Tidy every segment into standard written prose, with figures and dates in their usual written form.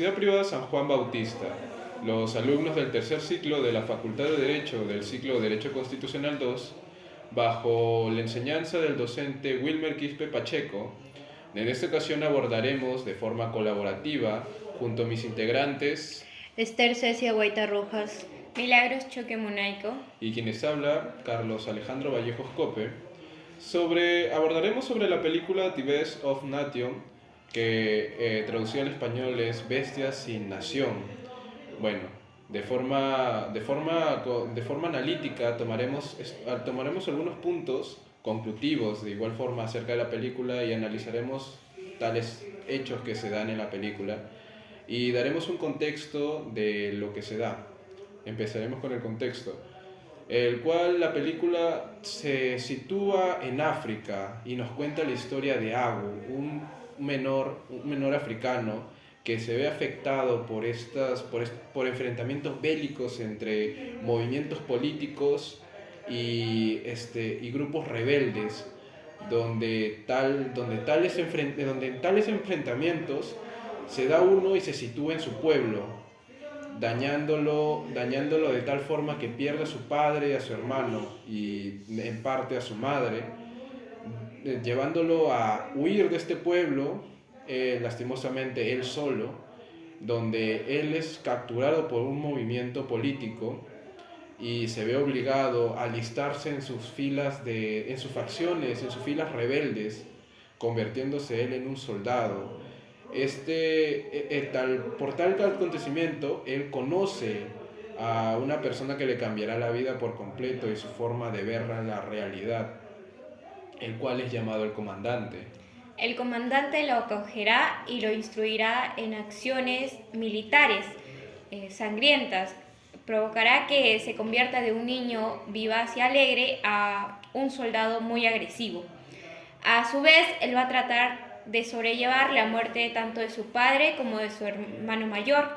Universidad Privada San Juan Bautista, los alumnos del tercer ciclo de la Facultad de Derecho del ciclo de Derecho Constitucional 2, bajo la enseñanza del docente Wilmer Quispe Pacheco, en esta ocasión abordaremos de forma colaborativa, junto a mis integrantes, Esther Cecia Guaita Rojas. Milagros Choque Munaico. Y quienes habla, Carlos Alejandro Vallejos Cope, abordaremos sobre la película The Best of Nation, que traducida al español es Bestias sin Nación. Bueno, de forma analítica tomaremos algunos puntos conclusivos de igual forma acerca de la película y analizaremos tales hechos que se dan en la película y daremos un contexto de lo que se da. Empezaremos con el contexto, el cual la película se sitúa en África y nos cuenta la historia de Agu, un menor africano que se ve afectado por enfrentamientos bélicos entre movimientos políticos y grupos rebeldes, donde tales enfrentamientos se da uno y se sitúa en su pueblo, dañándolo de tal forma que pierde a su padre, a su hermano y en parte a su madre, llevándolo a huir de este pueblo, lastimosamente él solo, donde él es capturado por un movimiento político y se ve obligado a alistarse en sus facciones, en sus filas rebeldes, convirtiéndose él en un soldado. Por tal acontecimiento, él conoce a una persona que le cambiará la vida por completo y su forma de ver la realidad, el cual es llamado el comandante. El comandante lo acogerá y lo instruirá en acciones militares sangrientas. Provocará que se convierta de un niño vivaz y alegre a un soldado muy agresivo. A su vez, él va a tratar de sobrellevar la muerte tanto de su padre como de su hermano mayor,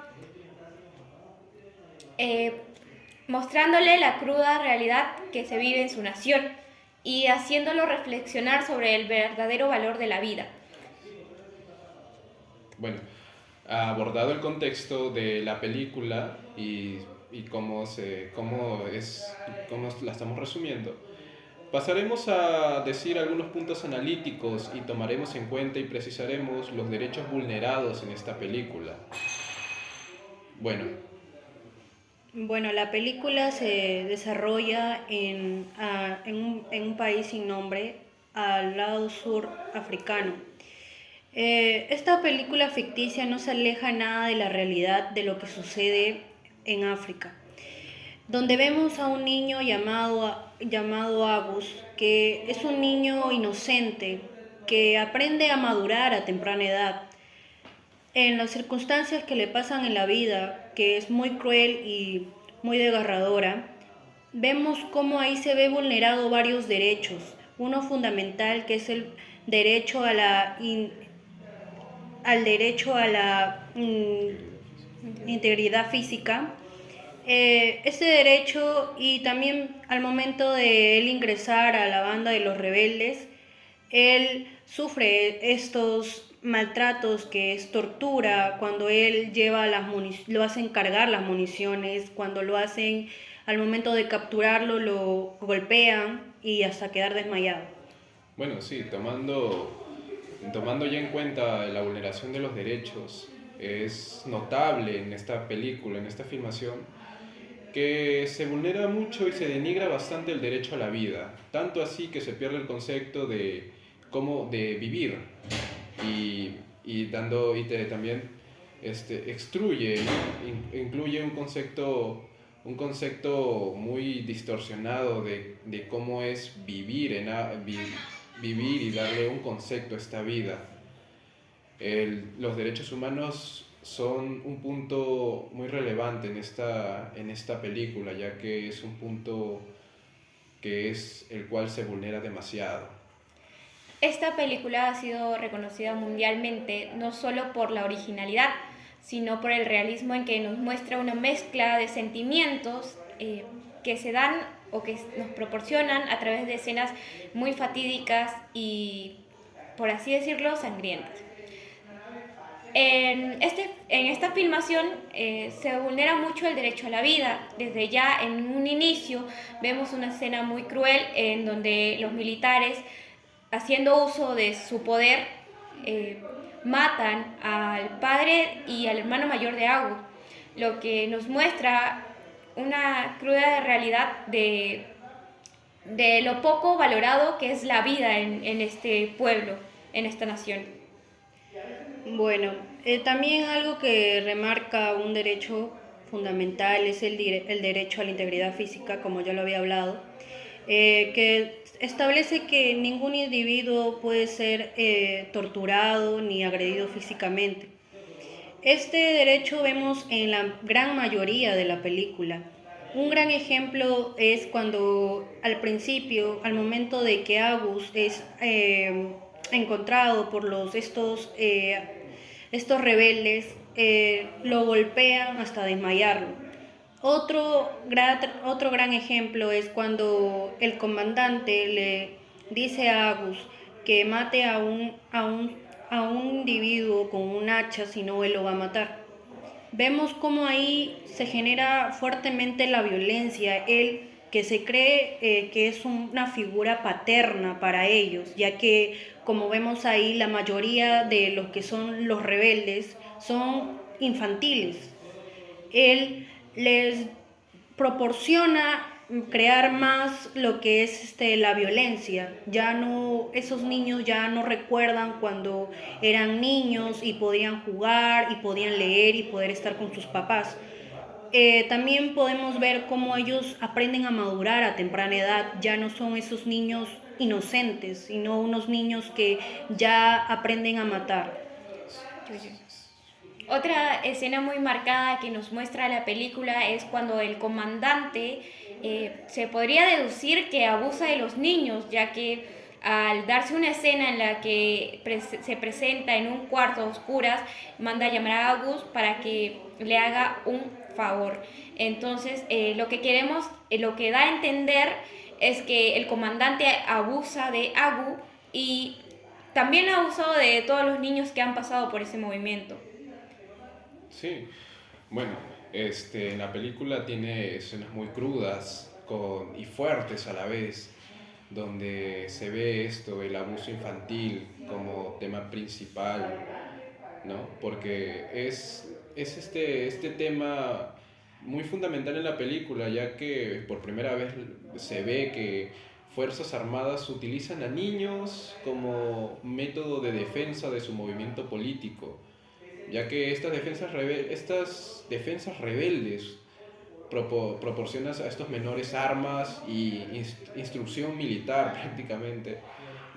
mostrándole la cruda realidad que se vive en su nación y haciéndolo reflexionar sobre el verdadero valor de la vida. Bueno, abordado el contexto de la película y cómo la estamos resumiendo, pasaremos a decir algunos puntos analíticos y tomaremos en cuenta y precisaremos los derechos vulnerados en esta película. Bueno, la película se desarrolla en un país sin nombre, al lado sur africano. Esta película ficticia no se aleja nada de la realidad de lo que sucede en África, donde vemos a un niño llamado Agus, que es un niño inocente, que aprende a madurar a temprana edad. En las circunstancias que le pasan en la vida, que es muy cruel y muy desgarradora, vemos cómo ahí se ve vulnerado varios derechos. Uno fundamental, que es el derecho al derecho a la integridad física. Ese derecho, y también al momento de él ingresar a la banda de los rebeldes, él sufre estos maltratos, que es tortura, cuando él lleva lo hacen cargar las municiones, cuando lo hacen al momento de capturarlo, lo golpean y hasta quedar desmayado. Bueno, sí, tomando ya en cuenta la vulneración de los derechos, es notable en esta película, en esta filmación, que se vulnera mucho y se denigra bastante el derecho a la vida, tanto así que se pierde el concepto de vivir también incluye un concepto muy distorsionado de cómo es vivir y darle un concepto a esta vida. Los derechos humanos son un punto muy relevante en esta película, ya que es un punto que es el cual se vulnera demasiado. Esta película ha sido reconocida mundialmente no solo por la originalidad, sino por el realismo en que nos muestra una mezcla de sentimientos que se dan o que nos proporcionan a través de escenas muy fatídicas y, por así decirlo, sangrientas. En esta filmación se vulnera mucho el derecho a la vida. Desde ya en un inicio vemos una escena muy cruel en donde los militares, haciendo uso de su poder, matan al padre y al hermano mayor de Agu, lo que nos muestra una cruda realidad de lo poco valorado que es la vida en este pueblo, en esta nación. Bueno, también algo que remarca un derecho fundamental es el derecho a la integridad física, como ya lo había hablado, que establece que ningún individuo puede ser torturado ni agredido físicamente. Este derecho vemos en la gran mayoría de la película. Un gran ejemplo es cuando al principio, al momento de que Agus es encontrado por estos rebeldes, lo golpean hasta desmayarlo. Otro gran ejemplo es cuando el comandante le dice a Agus que mate a un individuo con un hacha, si no él lo va a matar. Vemos cómo ahí se genera fuertemente la violencia, él que se cree que es una figura paterna para ellos, ya que como vemos ahí la mayoría de los que son los rebeldes son infantiles. Él les proporciona crear más lo que es la violencia. Ya no, esos niños ya no recuerdan cuando eran niños y podían jugar y podían leer y poder estar con sus papás. También podemos ver cómo ellos aprenden a madurar a temprana edad. Ya no son esos niños inocentes, sino unos niños que ya aprenden a matar. Otra escena muy marcada que nos muestra la película es cuando el comandante se podría deducir que abusa de los niños, ya que al darse una escena en la que se presenta en un cuarto a oscuras, manda a llamar a Agus para que le haga un favor. Entonces, lo que da a entender es que el comandante abusa de Agu y también ha abusado de todos los niños que han pasado por ese movimiento. Sí, bueno, la película tiene escenas muy crudas y fuertes a la vez, donde se ve el abuso infantil como tema principal, ¿no? Porque es este tema muy fundamental en la película, ya que por primera vez se ve que Fuerzas Armadas utilizan a niños como método de defensa de su movimiento político, ya que estas defensas rebeldes proporcionan a estos menores armas y instrucción militar prácticamente,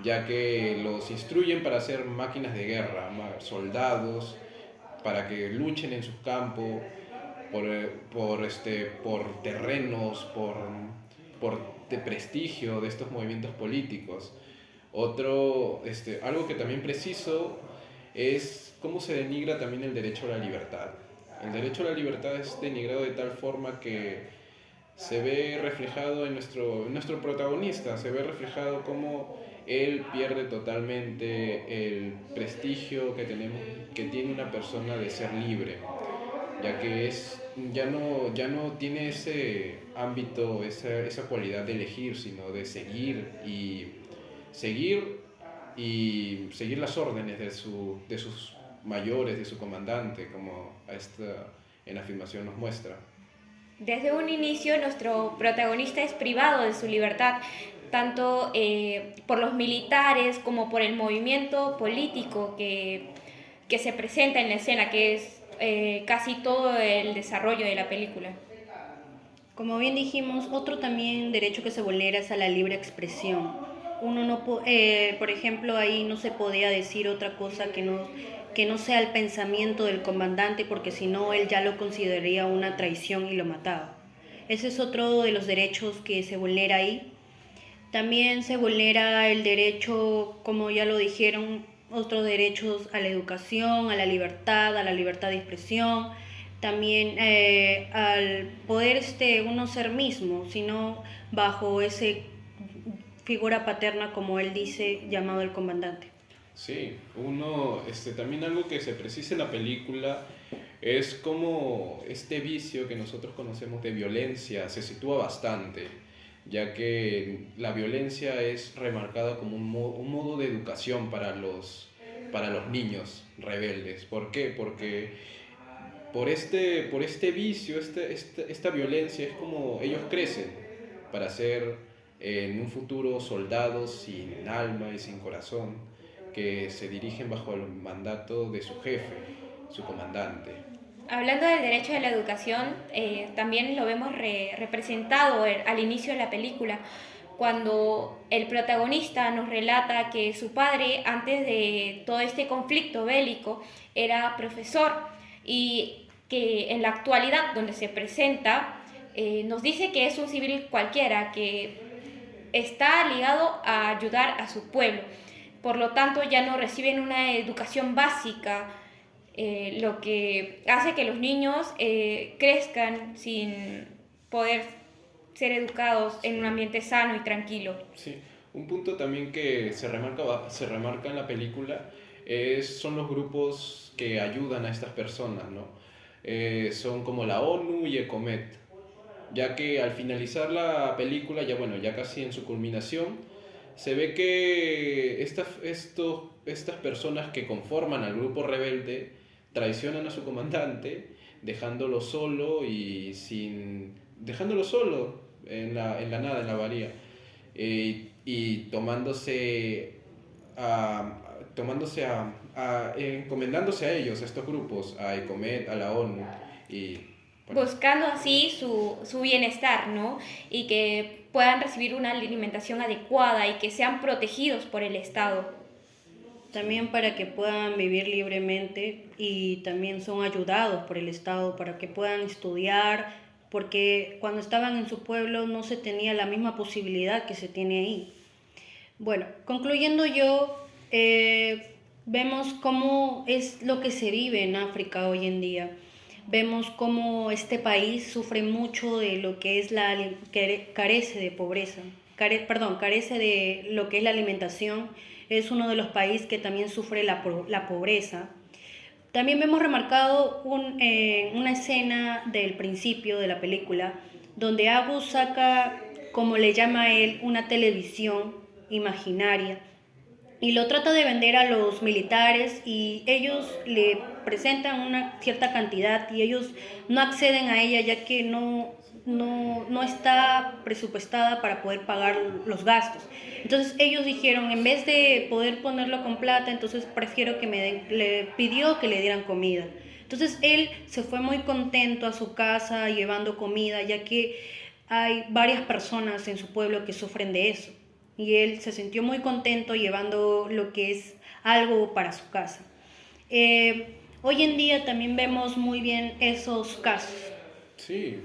ya que los instruyen para ser máquinas de guerra, soldados, para que luchen en sus campos, por terrenos, por de prestigio de estos movimientos políticos. Algo que también preciso es cómo se denigra también el derecho a la libertad. El derecho a la libertad es denigrado de tal forma que se ve reflejado en nuestro protagonista, se ve reflejado cómo él pierde totalmente el prestigio que tiene una persona de ser libre, ya que ya no tiene ese ámbito, esa cualidad de elegir, sino de seguir seguir las órdenes de sus mayores, de su comandante, como en la filmación nos muestra. Desde un inicio nuestro protagonista es privado de su libertad, tanto por los militares como por el movimiento político que se presenta en la escena, que es casi todo el desarrollo de la película. Como bien dijimos, otro también derecho que se vulnera es a la libre expresión. Por ejemplo, ahí no se podía decir otra cosa que no sea el pensamiento del comandante, porque si no, él ya lo consideraría una traición y lo mataba. Ese es otro de los derechos que se vulnera ahí. También se vulnera el derecho, como ya lo dijeron, otros derechos a la educación, a la libertad de expresión, también al poder uno ser mismo, sino bajo ese figura paterna, como él dice, llamado el comandante. Sí, también algo que se precisa en la película es como este vicio que nosotros conocemos de violencia se sitúa bastante, ya que la violencia es remarcada como un modo de educación para los niños rebeldes. ¿Por qué? Porque por este vicio, esta violencia es como ellos crecen para ser en un futuro soldados sin alma y sin corazón que se dirigen bajo el mandato de su jefe, su comandante. Hablando del derecho de la educación, también lo vemos representado al inicio de la película, cuando el protagonista nos relata que su padre, antes de todo este conflicto bélico, era profesor y que en la actualidad, donde se presenta, nos dice que es un civil cualquiera, que está ligado a ayudar a su pueblo. Por lo tanto, ya no reciben una educación básica, lo que hace que los niños crezcan sin poder ser educados en un ambiente sano y tranquilo. Sí, un punto también que se remarca en la película son los grupos que ayudan a estas personas, ¿no? Son como la ONU y ECOMET, ya que al finalizar la película, ya bueno, ya casi en su culminación, se ve que estas personas que conforman al grupo rebelde traicionan a su comandante, dejándolo solo en la nada, en la bahía, y encomendándose a ellos, a estos grupos, a ECOMET, a la ONU, y bueno, Buscando así su bienestar, ¿no? Y que puedan recibir una alimentación adecuada y que sean protegidos por el Estado. También para que puedan vivir libremente y también son ayudados por el Estado para que puedan estudiar, porque cuando estaban en su pueblo no se tenía la misma posibilidad que se tiene ahí. Bueno, concluyendo vemos cómo es lo que se vive en África hoy en día. Vemos cómo este país sufre mucho de lo que es carece de pobreza, carece de lo que es la alimentación. Es uno de los países que también sufre la pobreza. También vemos remarcado una escena del principio de la película donde Abu saca, como le llama él, una televisión imaginaria y lo trata de vender a los militares y ellos le presentan una cierta cantidad y ellos no acceden a ella ya que no está presupuestada para poder pagar los gastos. Entonces ellos dijeron, en vez de poder ponerlo con plata, entonces prefiero que le pidió que le dieran comida. Entonces él se fue muy contento a su casa llevando comida, ya que hay varias personas en su pueblo que sufren de eso. Y él se sintió muy contento llevando lo que es algo para su casa. Hoy en día también vemos muy bien esos casos. sí,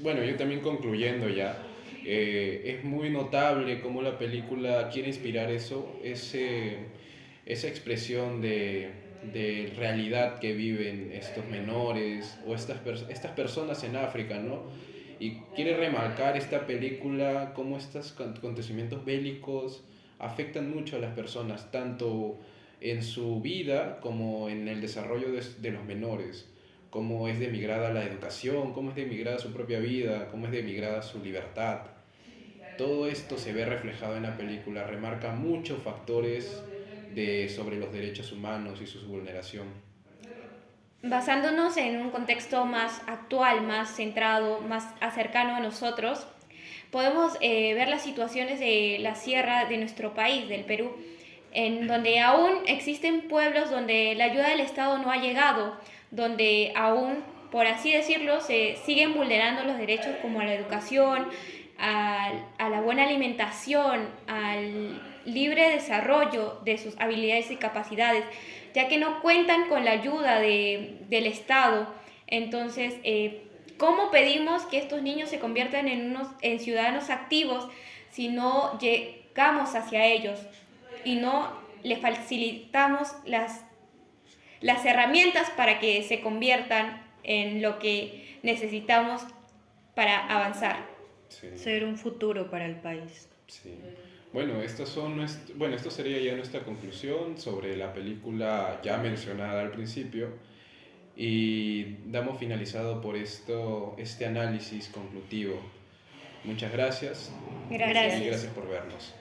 bueno, yo también concluyendo ya, es muy notable cómo la película quiere inspirar esa expresión de realidad que viven estos menores o estas personas en África, ¿no? Y quiere remarcar esta película cómo estos acontecimientos bélicos afectan mucho a las personas, tanto en su vida como en el desarrollo de los menores, cómo es demigrada la educación, cómo es demigrada su propia vida, cómo es demigrada su libertad. Todo esto se ve reflejado en la película, remarca muchos factores sobre los derechos humanos y su vulneración. Basándonos en un contexto más actual, más centrado, más cercano a nosotros, podemos ver las situaciones de la sierra de nuestro país, del Perú, en donde aún existen pueblos donde la ayuda del Estado no ha llegado, donde aún, por así decirlo, se siguen vulnerando los derechos como a la educación, a la buena alimentación, al libre desarrollo de sus habilidades y capacidades, ya que no cuentan con la ayuda del Estado. Entonces, ¿cómo pedimos que estos niños se conviertan en ciudadanos activos si no llegamos hacia ellos y no les facilitamos las herramientas para que se conviertan en lo que necesitamos para avanzar? Sí, Ser un futuro para el país. sí. Bueno, esto sería ya nuestra conclusión sobre la película ya mencionada al principio y damos finalizado por este análisis conclusivo. Muchas gracias y Gracias. Gracias. gracias por vernos.